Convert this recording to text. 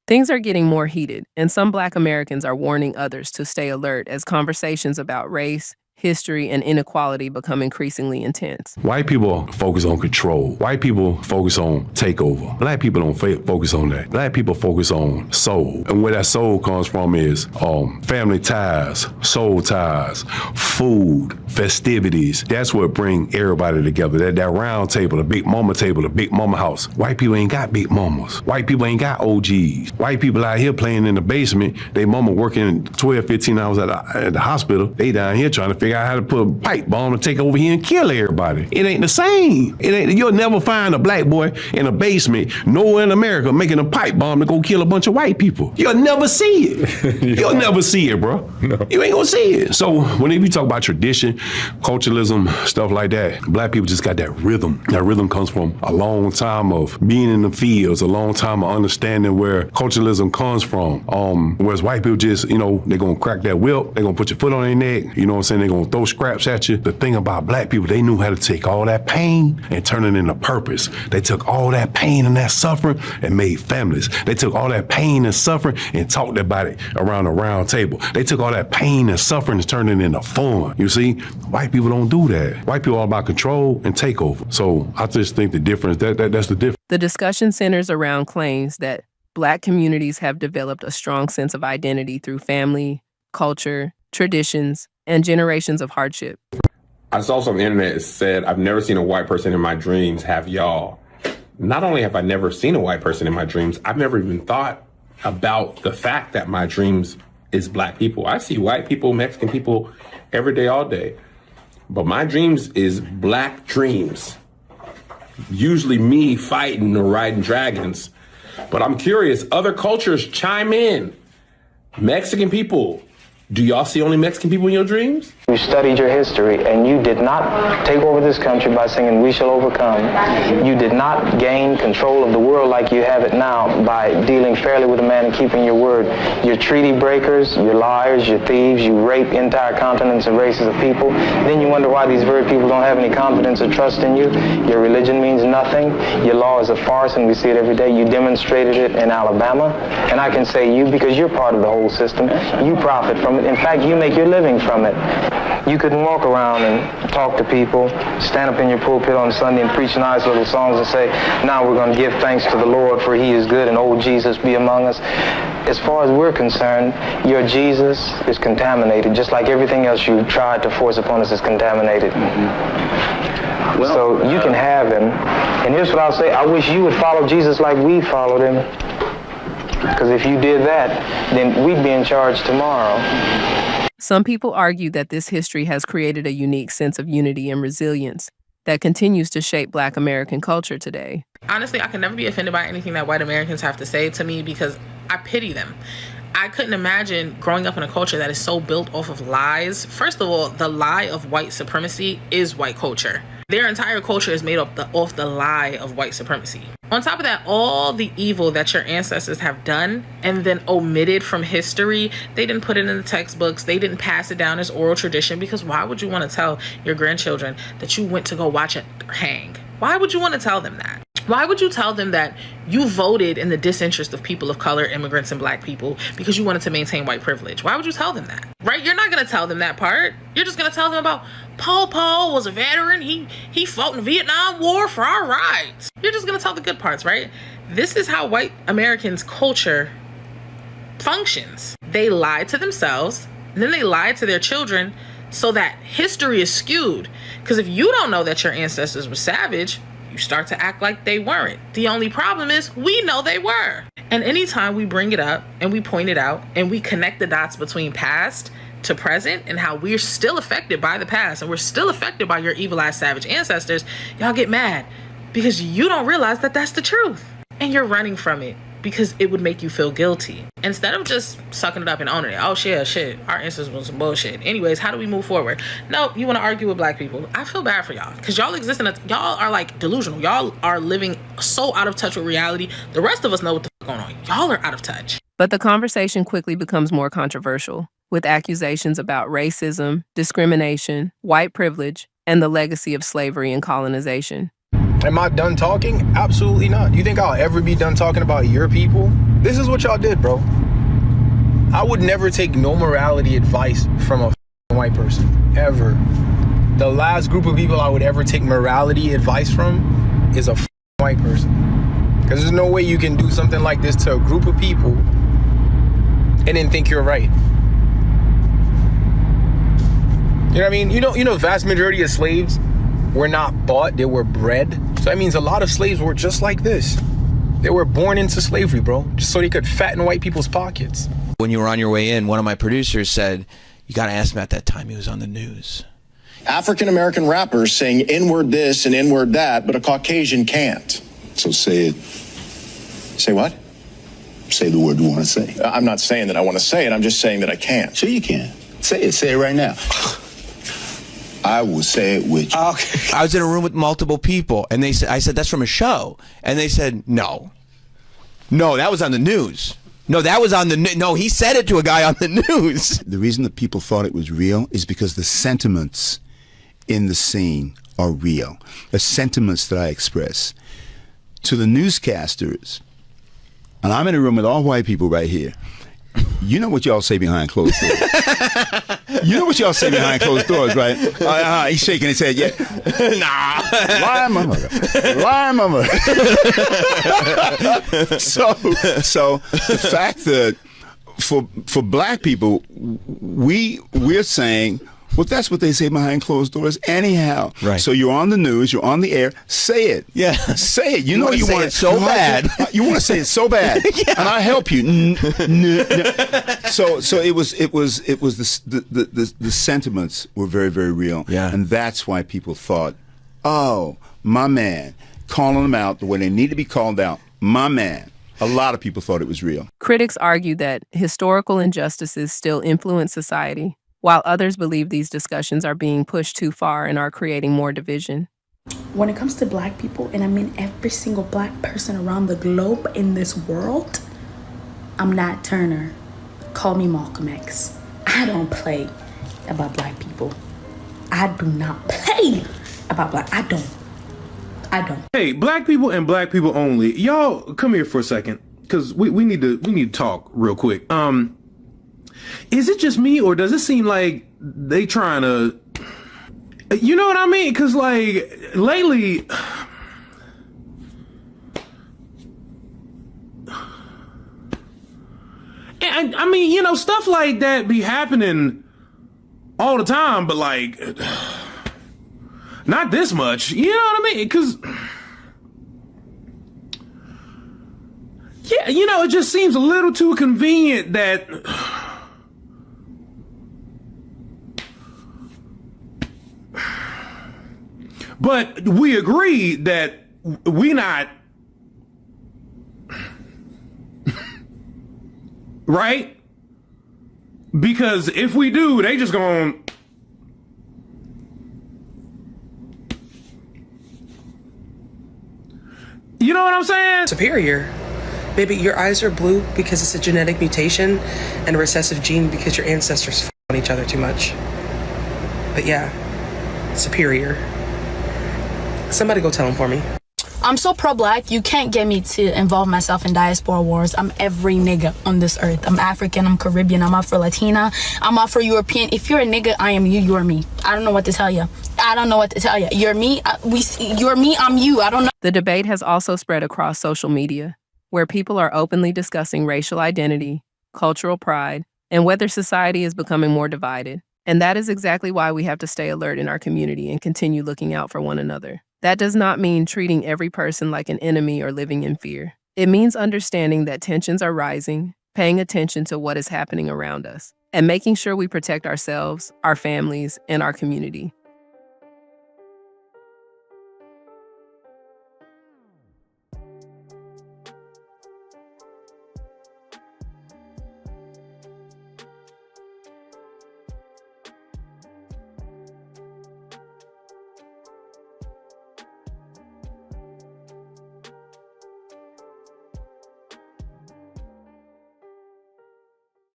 Things are getting more heated, and some Black Americans are warning others to stay alert as conversations about race, history, and inequality become increasingly intense. White people focus on control. White people focus on takeover. Black people don't focus on that. Black people focus on soul. And where that soul comes from is family ties, soul ties, food, festivities. That's what bring everybody together. That round table, the big mama table, the big mama house. White people ain't got big mamas. White people ain't got OGs. White people out here playing in the basement. They mama working 12, 15 hours at the hospital. They down here trying to figure out how to put a pipe bomb to take over here and kill everybody. It ain't the same. You'll never find a black boy in a basement nowhere in America making a pipe bomb to go kill a bunch of white people. You'll never see it. You'll never see it, bro. No. You ain't gonna see it. So whenever you talk about tradition, culturalism, stuff like that, black people just got that rhythm. That rhythm comes from a long time of being in the fields, a long time of understanding where culturalism comes from. Whereas white people just, they're gonna crack that whip, they're gonna put your foot on their neck, you know what I'm saying? They're gonna throw scraps at you. The thing about black people, they knew how to take all that pain and turn it into purpose. They took all that pain and that suffering and made families. They took all that pain and suffering and talked about it around a round table. They took all that pain and suffering and turned it into fun. You see, white people don't do that. White people are all about control and takeover. So I just think the difference, that's the difference. The discussion centers around claims that Black communities have developed a strong sense of identity through family, culture, traditions, and generations of hardship. I saw something on the internet that said, I've never seen a white person in my dreams have y'all. Not only have I never seen a white person in my dreams, I've never even thought about the fact that my dreams is Black people. I see white people, Mexican people every day, all day. But my dreams is Black dreams. Usually me fighting or riding dragons. But I'm curious, other cultures chime in. Mexican people, do y'all see only Mexican people in your dreams? You studied your history, and you did not take over this country by singing "We Shall Overcome." You did not gain control of the world like you have it now by dealing fairly with a man and keeping your word. You're treaty breakers, you're liars, you're thieves, you rape entire continents and races of people. Then you wonder why these very people don't have any confidence or trust in you. Your religion means nothing. Your law is a farce, and we see it every day. You demonstrated it in Alabama, and I can say you because you're part of the whole system. You profit from it. In fact, you make your living from it. You couldn't walk around and talk to people, stand up in your pulpit on Sunday and preach nice little songs and say, now we're going to give thanks to the Lord for he is good and old Jesus be among us. As far as we're concerned, your Jesus is contaminated, just like everything else you tried to force upon us is contaminated. Mm-hmm. Well, so you can have him. And here's what I'll say. I wish you would follow Jesus like we followed him. Because if you did that, then we'd be in charge tomorrow. Some people argue that this history has created a unique sense of unity and resilience that continues to shape Black American culture today. Honestly, I can never be offended by anything that white Americans have to say to me because I pity them. I couldn't imagine growing up in a culture that is so built off of lies. First of all, the lie of white supremacy is white culture. Their entire culture is made up off the lie of white supremacy. On top of that, all the evil that your ancestors have done and then omitted from history, they didn't put it in the textbooks, they didn't pass it down as oral tradition, because why would you want to tell your grandchildren that you went to go watch it hang? Why would you want to tell them that? Why would you tell them that you voted in the disinterest of people of color, immigrants, and Black people because you wanted to maintain white privilege? Why would you tell them that? Right? You're not going to tell them that part. You're just going to tell them about Paul was a veteran. He fought in the Vietnam War for our rights. You're just going to tell the good parts, right? This is how white Americans' culture functions. They lie to themselves, and then they lie to their children so that history is skewed. Because if you don't know that your ancestors were savage, you start to act like they weren't. The only problem is we know they were. And anytime we bring it up and we point it out and we connect the dots between past to present and how we're still affected by the past and we're still affected by your evil-ass savage ancestors, y'all get mad because you don't realize that that's the truth. And you're running from it because it would make you feel guilty. Instead of just sucking it up and owning it. Oh, shit, our ancestors was some bullshit. Anyways, how do we move forward? No, you want to argue with Black people. I feel bad for y'all because y'all exist y'all are like delusional. Y'all are living so out of touch with reality. The rest of us know what the fuck going on. Y'all are out of touch. But the conversation quickly becomes more controversial, with accusations about racism, discrimination, white privilege, and the legacy of slavery and colonization. Am I done talking? Absolutely not. You think I'll ever be done talking about your people? This is what y'all did, bro. I would never take no morality advice from a white person, ever. The last group of people I would ever take morality advice from is a white person. Because there's no way you can do something like this to a group of people and then think you're right. You know what I mean? You know, vast majority of slaves were not bought, they were bred. So that means a lot of slaves were just like this. They were born into slavery, bro, just so they could fatten white people's pockets. When you were on your way in, one of my producers said, you got to ask him at that time he was on the news. African-American rappers saying N-word this and N-word that, but a Caucasian can't. So say it. Say what? Say the word you want to say. I'm not saying that I want to say it. I'm just saying that I can't. Sure you can. Say it. Say it right now. I will say it with you. Okay. I was in a room with multiple people, and I said, that's from a show. And they said, no, that was on the news. No, that was on the news. No, he said it to a guy on the news. The reason that people thought it was real is because the sentiments in the scene are real. The sentiments that I express. To the newscasters, and I'm in a room with all white people right here, you know what y'all say behind closed doors. You know what y'all say behind closed doors, right? He's shaking his head, yeah. Nah. Lie, mama. Lie, mama. So the fact that for black people, we're saying, well, that's what they say behind closed doors anyhow. Right. So you're on the news, you're on the air, say it. Yeah. Say it. You know you want it so bad. You want to say it so bad. Yeah. And I help you. So it was the sentiments were very, very real. Yeah. And that's why people thought, oh, my man, calling them out the way they need to be called out, my man. A lot of people thought it was real. Critics argue that historical injustices still influence society, while others believe these discussions are being pushed too far and are creating more division. When it comes to black people, and I mean every single black person around the globe in this world, I'm Nat Turner. Call me Malcolm X. I don't play about black people. I do not play about black. I don't. Hey, black people and black people only. Y'all come here for a second, because we need to talk real quick. Is it just me, or does it seem like they trying to, you know what I mean? Because like lately, and I mean, you know, stuff like that be happening all the time, but like not this much. You know what I mean? Because yeah, you know, it just seems a little too convenient that. But we agree that we not, right? Because if we do, they just gonna, you know what I'm saying? Superior. Baby, your eyes are blue because it's a genetic mutation and a recessive gene because your ancestors on each other too much. But yeah, superior. Somebody go tell him for me. I'm so pro-black, you can't get me to involve myself in diaspora wars. I'm every nigga on this earth. I'm African, I'm Caribbean, I'm Afro-Latina, I'm Afro-European. If you're a nigga, I am you, you're me. I don't know what to tell you. You're me, you're me, I'm you. I don't know. The debate has also spread across social media, where people are openly discussing racial identity, cultural pride, and whether society is becoming more divided. And that is exactly why we have to stay alert in our community and continue looking out for one another. That does not mean treating every person like an enemy or living in fear. It means understanding that tensions are rising, paying attention to what is happening around us, and making sure we protect ourselves, our families, and our community.